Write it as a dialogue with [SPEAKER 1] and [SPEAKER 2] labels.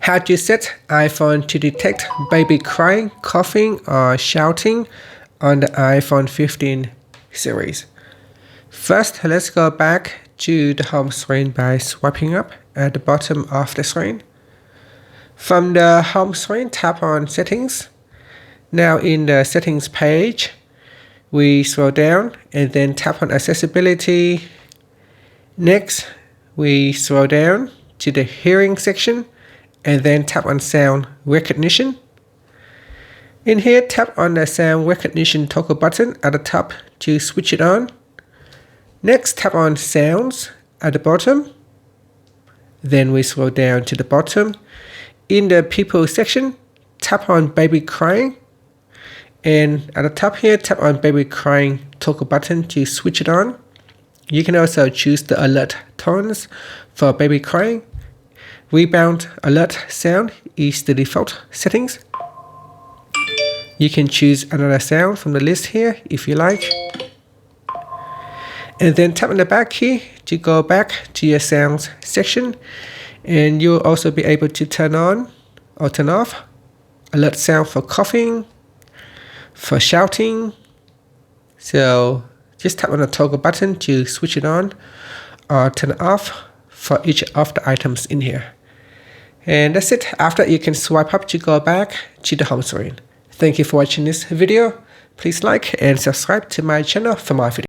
[SPEAKER 1] How to set iPhone to detect baby crying, coughing, or shouting on the iPhone 15 series. First, let's go back to the home screen by swiping up at the bottom of the screen. From the home screen, tap on Settings. Now in the Settings page, we scroll down and then tap on Accessibility. Next, we scroll down to the Hearing section and then tap on Sound Recognition. In here, tap on the Sound Recognition toggle button at the top to switch it on. Next, tap on Sounds at the bottom. Then we scroll down to the bottom. In the People section, tap on Baby Crying. And at the top here, tap on Baby Crying toggle button to switch it on. You can also choose the alert tones for baby crying. Rebound alert sound is the default settings. You can choose another sound from the list here if you like. And then tap on the back key to go back to your sounds section. And you'll also be able to turn on or turn off alert sound for coughing, for shouting. So just tap on the toggle button to switch it on or turn it off for each of the items in here. And that's it. After, you can swipe up to go back to the home screen. Thank you for watching this video. Please like and subscribe to my channel for more videos.